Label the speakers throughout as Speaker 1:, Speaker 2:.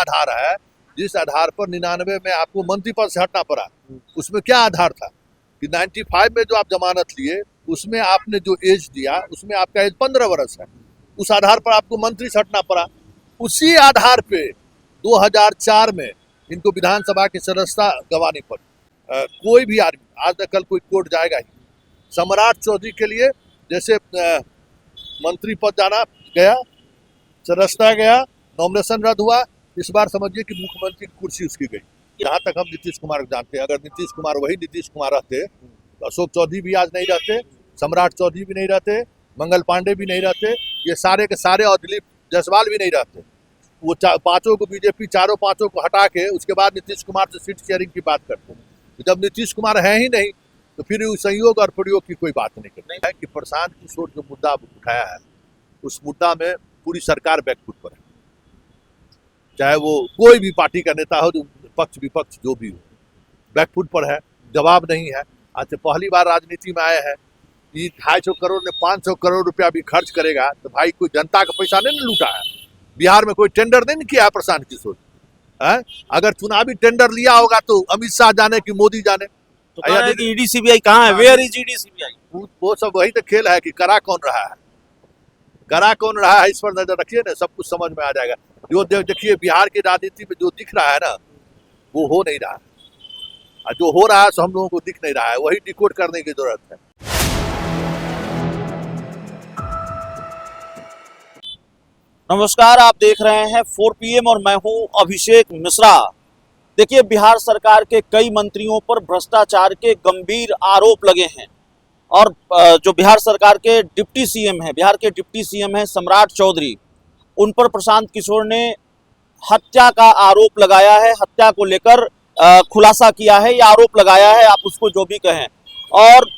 Speaker 1: आधार है जिस आधार पर 99 में आपको मंत्री पद से हटना पड़ा, उसमें क्या आधार था कि 95 में जो आप जमानत लिए उसमें आपने जो एज दिया उसमें आपका एज 15 वर्ष है, उस आधार पर आपको मंत्री से हटना पड़ा। उसी आधार पे 2004 में इनको विधानसभा की सदस्यता गंवानी पड़ी। कोई भी आदमी आज तक कल कोई कोर्ट जाएगा ही। सम्राट चौधरी के लिए जैसे मंत्री पद जाना गया, सदस्यता गया, नॉमिनेशन रद्द हुआ, इस बार समझिए कि मुख्यमंत्री की कुर्सी उसकी गई। जहां तक हम नीतीश कुमार को जानते हैं, अगर नीतीश कुमार वही नीतीश कुमार रहते तो अशोक चौधरी भी आज नहीं रहते, सम्राट चौधरी भी नहीं रहते, मंगल पांडे भी नहीं रहते, ये सारे के सारे और दिलीप जायसवाल भी नहीं रहते। वो पांचों को बीजेपी चारों पांचों को हटा के उसके बाद नीतीश कुमार से सीट शेयरिंग की बात करते हैं। तो जब नीतीश कुमार है ही नहीं तो फिर संयोग और प्रयोग की कोई बात नहीं करनी है कि प्रशांत किशोर जो मुद्दा उठाया है उस मुद्दा में पूरी सरकार बैकफुट पर है। चाहे वो कोई भी पार्टी का नेता हो, पक्ष विपक्ष जो भी हो, बैकफुट पर है, जवाब नहीं है। आज से पहली बार राजनीति में आए हैं कि 250 करोड़ ने 500 करोड़ रुपया भी खर्च करेगा तो भाई कोई जनता का पैसा नहीं लूटा है। बिहार में कोई टेंडर नहीं किया है प्रशांत किशोर है। अगर चुनावी टेंडर लिया होगा तो अमित शाह जाने कि मोदी जाने।
Speaker 2: तो ईडी सीबीआई कहाँ है? Where is ED CBI?
Speaker 1: वो सब वही तो खेल है कि करा कौन रहा है, करा कौन रहा है, इस पर नजर रखिए ना, सब कुछ समझ में आ जाएगा। जो देखिए बिहार की राजनीति में जो दिख रहा है ना वो हो नहीं रहा है, जो हो रहा है सो हम लोगों को दिख नहीं रहा है, वही डिकोड करने की जरूरत है।
Speaker 2: नमस्कार, आप देख रहे हैं 4 PM और मैं हूं अभिषेक मिश्रा। देखिए, बिहार सरकार के कई मंत्रियों पर भ्रष्टाचार के गंभीर आरोप लगे हैं और जो बिहार सरकार के डिप्टी सीएम हैं, बिहार के डिप्टी सीएम हैं सम्राट चौधरी, उन पर प्रशांत किशोर ने हत्या का आरोप लगाया है। हत्या को लेकर खुलासा किया है या आरोप लगाया है, आप उसको जो भी कहें। और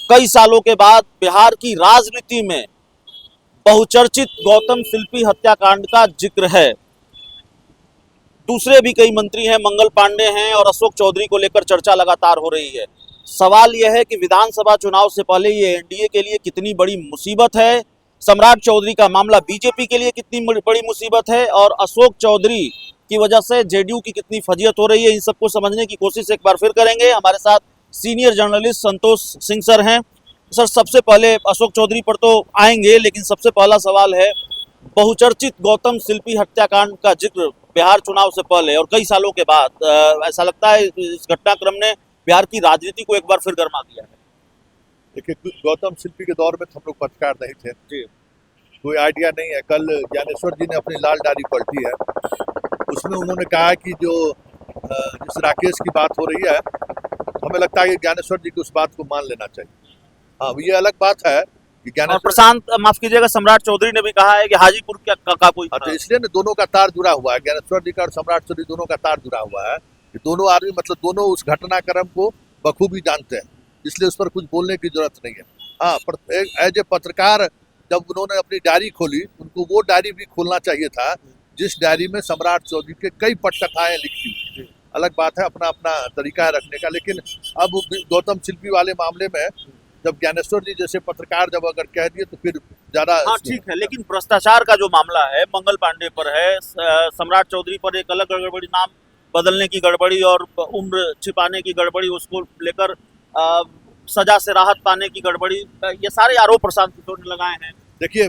Speaker 2: कई सालों के बाद बिहार की राजनीति में बहुचर्चित गौतम शिल्पी हत्याकांड का जिक्र है। दूसरे भी कई मंत्री हैं, मंगल पांडे हैं और अशोक चौधरी को लेकर चर्चा लगातार हो रही है। सवाल यह है कि विधानसभा चुनाव से पहले ये एनडीए के लिए कितनी बड़ी मुसीबत है, सम्राट चौधरी का मामला बीजेपी के लिए कितनी बड़ी मुसीबत है और अशोक चौधरी की वजह से जेडीयू की कितनी फजीयत हो रही है। इन सबको समझने की कोशिश एक बार फिर करेंगे। हमारे साथ senior journalist Santosh Singh sir हैं। सर, सबसे पहले अशोक चौधरी पर तो आएंगे, लेकिन सबसे पहला सवाल है, बहुचर्चित गौतम शिल्पी हत्याकांड का जिक्र बिहार चुनाव से पहले और कई सालों के बाद ऐसा लगता है इस घटनाक्रम ने बिहार की राजनीति को एक बार फिर गर्मा दिया है।
Speaker 1: देखिए, गौतम शिल्पी के दौर में हम लोग पत्रकार नहीं थे जी, कोई आइडिया नहीं है। कल ज्ञानेश्वर जी ने अपनी लाल डायरी पलटी है, उसमें उन्होंने कहा कि जो इस राकेश की बात हो रही है, हमें लगता है कि ज्ञानेश्वर जी को उस बात को मान लेना चाहिए। हाँ, ये अलग बात है कि ज्ञानेश्वर,
Speaker 2: प्रशांत माफ कीजिएगा, सम्राट चौधरी ने भी कहा है कि हाजीपुर का कोई,
Speaker 1: तो इसलिए ना दोनों का तार जुड़ा हुआ है, ज्ञानेश्वर जी का और सम्राट चौधरी दोनों का तार जुड़ा हुआ है। दोनों आदमी मतलब दोनों उस घटनाक्रम को बखूबी जानते हैं, इसलिए उस पर कुछ बोलने की जरूरत नहीं है। हाँ, एज ए पत्रकार जब उन्होंने अपनी डायरी खोली, उनको वो डायरी भी खोलना चाहिए था जिस डायरी में सम्राट चौधरी के कई पटकथाएं लिखी हुई। अलग बात है, अपना अपना तरीका है रखने का। लेकिन अब गौतम शिल्पी वाले मामले में जब ज्ञानेश्वर जी जैसे पत्रकार जब अगर कह दिए तो फिर ज्यादा
Speaker 2: ठीक है। लेकिन भ्रष्टाचार का जो मामला है, मंगल पांडे पर है, सम्राट चौधरी पर एक अलग गड़बड़ी, नाम बदलने की गड़बड़ी और उम्र छिपाने की गड़बड़ी, उसको लेकर सजा से राहत पाने की गड़बड़ी, ये सारे आरोप प्रशांत किशोर ने लगाए हैं।
Speaker 1: देखिए,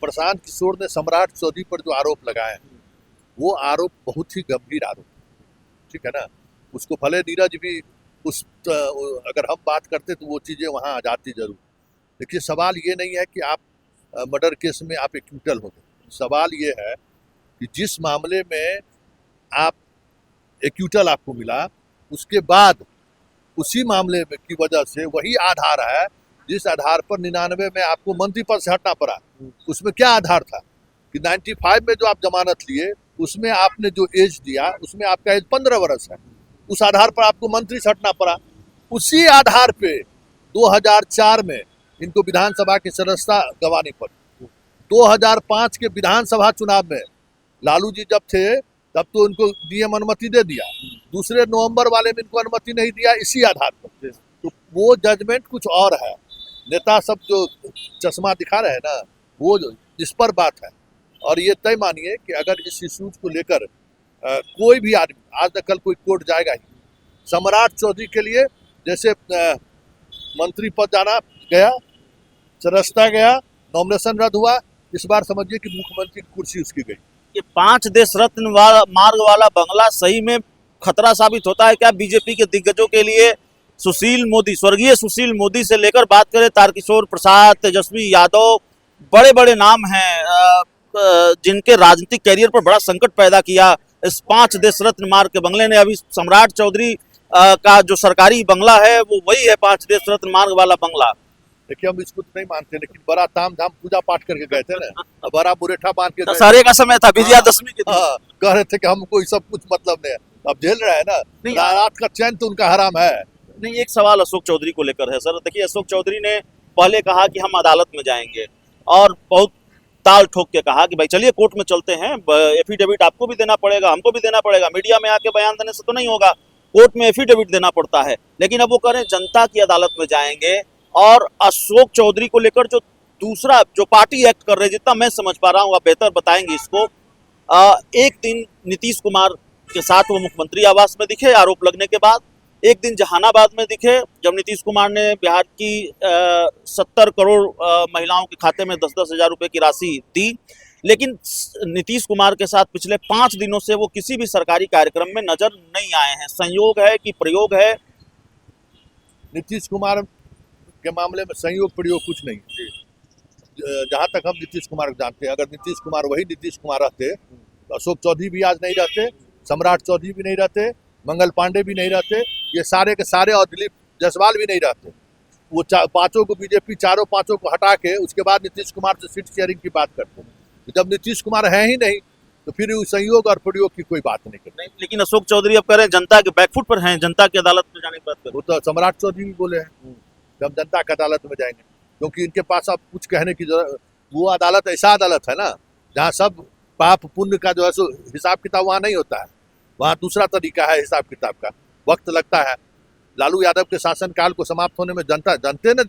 Speaker 1: प्रशांत किशोर ने सम्राट चौधरी पर जो आरोप लगाए हैं वो आरोप बहुत ही गंभीर आरोप, ठीक है ना। उसको भले नीरज भी उस अगर हम बात करते तो वो चीजें वहां आ जाती जरूर। देखिए, सवाल ये नहीं है कि आप मर्डर केस में आप एक्यूटल हो गए, सवाल ये है कि जिस मामले में आप एक्यूटल आपको मिला, उसके बाद उसी मामले में की वजह से वही आधार है जिस आधार पर 99 में आपको मंत्री पद से हटना पड़ा। उसमें क्या आधार था कि 95 में जो आप जमानत लिए उसमें आपने जो एज दिया उसमें आपका एज 15 वर्ष है, उस आधार पर आपको मंत्री से हटना पड़ा। उसी आधार पे 2004 में इनको विधानसभा की सदस्यता गंवानी पड़ी। 2005 के विधानसभा चुनाव में लालू जी जब थे तब तो इनको डीएम अनुमति दे दिया, दूसरे नवंबर वाले में इनको अनुमति नहीं दिया इसी आधार पर। तो वो जजमेंट कुछ और है। नेता सब जो चश्मा दिखा रहे हैं ना, वो इस पर बात है। और ये तय मानिए कि अगर इस इशूज को लेकर कोई भी आदमी आज तक कल कोई कोर्ट जाएगा ही। सम्राट चौधरी के लिए जैसे मंत्री पद जाना गया, रास्ता गया, नॉमिनेशन रद्द हुआ, इस बार समझिए कि मुख्यमंत्री की कुर्सी उसकी गई।
Speaker 2: ये 5 देश रत्न मार्ग वाला बंगला सही में खतरा साबित होता है क्या बीजेपी के दिग्गजों के लिए? सुशील मोदी, स्वर्गीय सुशील मोदी से लेकर बात करें तारकिशोर प्रसाद, तेजस्वी यादव, बड़े बड़े नाम हैं जिनके राजनीतिक कैरियर पर बड़ा संकट पैदा किया इस 5 देश रत्न मार्ग के बंगले ने। अभी सम्राट चौधरी का जो सरकारी बंगला है वो वही है 5 देश रत्न मार्ग वाला बंगला।
Speaker 1: देखिए हम इसको तो नहीं मानते, लेकिन बड़ा ताम झाम पूजा पाठ करके गए थे ना, बड़ा मुरेठा बांध के
Speaker 2: दशहरे का समय था, विजयादशमी के दिन।
Speaker 1: कह रहे थे कि हमको सब कुछ मतलब नहीं है, अब झेल रहे हैं ना, रात का चैन तो उनका हराम है।
Speaker 2: नहीं, एक सवाल अशोक चौधरी को लेकर है सर। देखिए अशोक चौधरी ने पहले कहा कि हम अदालत में जाएंगे और बहुत ताल ठोक के कहा कि भाई चलिए कोर्ट में चलते हैं, एफिडेविट आपको भी देना पड़ेगा, हमको भी देना पड़ेगा, मीडिया में आके बयान देने से तो नहीं होगा, कोर्ट में एफिडेविट देना पड़ता है। लेकिन अब वो कह रहे हैं जनता की अदालत में जाएंगे। और अशोक चौधरी को लेकर जो दूसरा जो पार्टी एक्ट कर रहे हैं, जितना मैं समझ पा रहा हूँ आप बेहतर बताएंगे इसको, एक दिन नीतीश कुमार के साथ वो मुख्यमंत्री आवास में दिखे आरोप लगने के बाद, एक दिन जहानाबाद में दिखे जब नीतीश कुमार ने बिहार की 70 करोड़ महिलाओं के खाते में 10-10 हज़ार रुपए की राशि दी। लेकिन नीतीश कुमार के साथ पिछले 5 दिनों से वो किसी भी सरकारी कार्यक्रम में नजर नहीं आए हैं। संयोग है कि प्रयोग है?
Speaker 1: नीतीश कुमार के मामले में संयोग प्रयोग कुछ नहीं। जहां तक हम नीतीश कुमार को जानते हैं, अगर नीतीश कुमार वही नीतीश कुमार रहते तो अशोक चौधरी भी आज नहीं रहते, सम्राट चौधरी भी नहीं रहते, मंगल पांडे भी नहीं रहते, ये सारे के सारे, और दिलीप जायसवाल भी नहीं रहते। वो पांचों को बीजेपी चारों पांचों को हटा के उसके बाद नीतीश कुमार से सीट शेयरिंग की बात करते हैं। तो जब नीतीश कुमार है ही नहीं तो फिर संयोग और प्रयोग की कोई बात नहीं करते।
Speaker 2: लेकिन अशोक चौधरी अब कह रहे हैं जनता के बैकफुट पर हैं, जनता की अदालत में जाने की बात कर।
Speaker 1: वो तो सम्राट चौधरी भी बोले हैं कि हम जनता की अदालत में जाएंगे, क्योंकि इनके पास अब कुछ कहने की जरूरत, वो अदालत ऐसा अदालत है ना जहाँ सब पाप पुण्य का जो है सो हिसाब किताब वहाँ नहीं होता है, वहाँ दूसरा तरीका है हिसाब किताब का, वक्त लगता है। लालू यादव के शासनकाल को समाप्त होने में जनते ने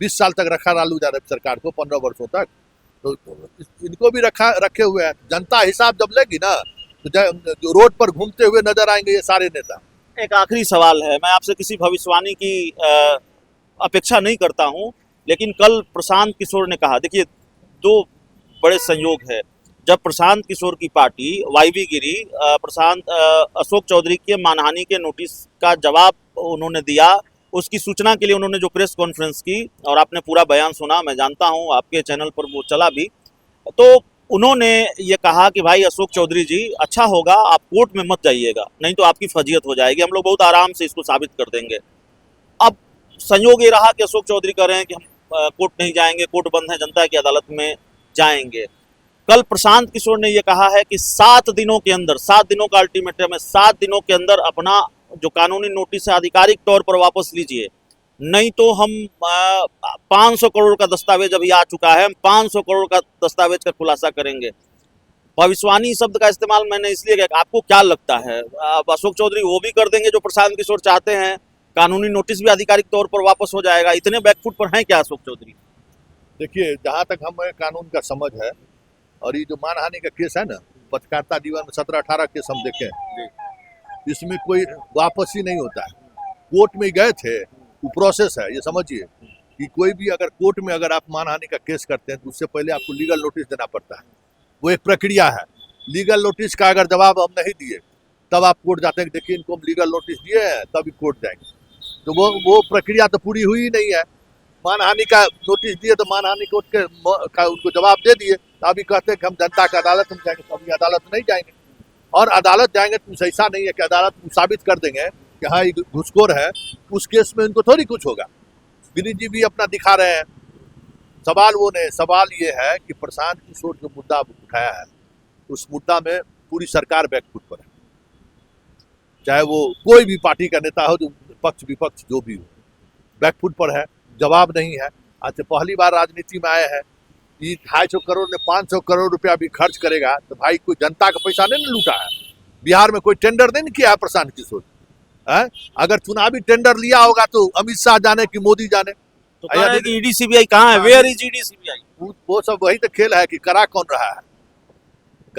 Speaker 1: 20 साल तक रखा लालू यादव सरकार को, 15 वर्षों तक, तो इनको भी रखे हुए हैं। जनता हिसाब जब लेगी ना तो जो रोड पर घूमते हुए नजर आएंगे ये सारे नेता।
Speaker 2: एक आखिरी सवाल है, मैं आपसे किसी भविष्यवाणी की अपेक्षा नहीं करता हूं, लेकिन कल प्रशांत किशोर ने कहा, देखिए 2 बड़े संयोग है, जब प्रशांत किशोर की पार्टी वाईवी गिरी, अशोक चौधरी के मानहानि के नोटिस का जवाब उन्होंने दिया, उसकी सूचना के लिए उन्होंने जो प्रेस कॉन्फ्रेंस की और आपने पूरा बयान सुना, मैं जानता हूं आपके चैनल पर वो चला भी, तो उन्होंने ये कहा कि भाई अशोक चौधरी जी अच्छा होगा आप कोर्ट में मत जाइएगा, नहीं तो आपकी फजीयत हो जाएगी, हम लोग बहुत आराम से इसको साबित कर देंगे। अब संयोग ये रहा कि अशोक चौधरी कह रहे हैं कि हम कोर्ट नहीं जाएंगे, कोर्ट बंद है, जनता की अदालत में जाएंगे। कल प्रशांत किशोर ने यह कहा है कि 7 दिनों के अंदर, 7 दिनों का अल्टीमेटम है, 7 दिनों के अंदर अपना जो कानूनी नोटिस है आधिकारिक तौर पर वापस लीजिए, नहीं तो हम 500 करोड़ का दस्तावेज अभी आ चुका है, हम 500 करोड़ का दस्तावेज का खुलासा करेंगे। भविष्यवाणी शब्द का इस्तेमाल मैंने इसलिए किया, आपको क्या लगता है अशोक चौधरी वो भी कर देंगे जो प्रशांत किशोर चाहते हैं, कानूनी नोटिस भी आधिकारिक तौर पर वापस हो जाएगा, इतने बैकफुट पर हैं क्या अशोक चौधरी?
Speaker 1: देखिए जहाँ तक हमें कानून का समझ है, और ये जो मानहानि का केस है ना, पत्रकारिता जीवन में 17-18 केस हम देखे, इसमें कोई वापस ही नहीं होता है। कोर्ट में गए थे, वो प्रोसेस है, ये समझिए कि कोई भी अगर कोर्ट में अगर आप मानहानि का केस करते हैं तो उससे पहले आपको लीगल नोटिस देना पड़ता है, वो एक प्रक्रिया है। लीगल नोटिस का अगर जवाब हम नहीं दिए तब आप कोर्ट जाते हैं कि देखिए इनको हम लीगल नोटिस दिए हैं तभी कोर्ट जाएंगे, तो वो प्रक्रिया तो पूरी हुई ही नहीं है। मानहानि का नोटिस दिए तो मानहानि कोर्ट का उनको जवाब दे दिए, तो अभी कहते हैं कि हम जनता की अदालत में जाएंगे, तो अभी अदालत नहीं जाएंगे। और अदालत जाएंगे तो ऐसा नहीं है कि अदालत साबित कर देंगे कि हाँ ये घुसखोर है, उस केस में इनको थोड़ी कुछ होगा। गिरी जी भी अपना दिखा रहे हैं, सवाल वो नहीं, सवाल ये है कि प्रशांत किशोर जो मुद्दा उठाया है उस मुद्दा में पूरी सरकार बैकफुट पर है, चाहे वो कोई भी पार्टी का नेता हो, जो पक्ष विपक्ष जो भी हो, बैकफुट पर है, जवाब नहीं है। आज पहली बार राजनीति में आए हैं, 250 करोड़ ने 500 करोड़ रुपया भी खर्च करेगा तो भाई कोई जनता का पैसा नहीं लूटा है। बिहार में कोई टेंडर नहीं किया है प्रशांत किशोर है, अगर चुनावी टेंडर लिया होगा तो अमित शाह जाने कि मोदी जाने।
Speaker 2: तो कह रहे हैं कि ईडी सीबीआई कहाँ है, वेयर इज ईडी सीबीआई?
Speaker 1: वो सब वही तो खेल है कि करा कौन रहा है,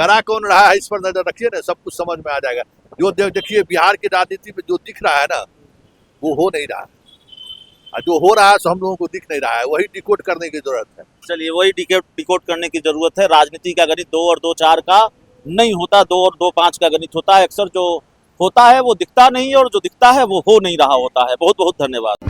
Speaker 1: करा कौन रहा है इस पर नजर रखिए ना, सब कुछ समझ में आ जाएगा। जो देखिए बिहार की राजनीति में जो दिख रहा है ना, वो हो नहीं रहा, और जो हो रहा है सो हम लोगों को दिख नहीं रहा है, वही डिकोड करने की जरूरत है।
Speaker 2: चलिए वही डिकोड करने की जरूरत है। राजनीति का गणित 2 और 2 4 का नहीं होता, 2 और 2 5 का गणित होता है। अक्सर जो होता है वो दिखता नहीं है, और जो दिखता है वो हो नहीं रहा होता है। बहुत बहुत धन्यवाद।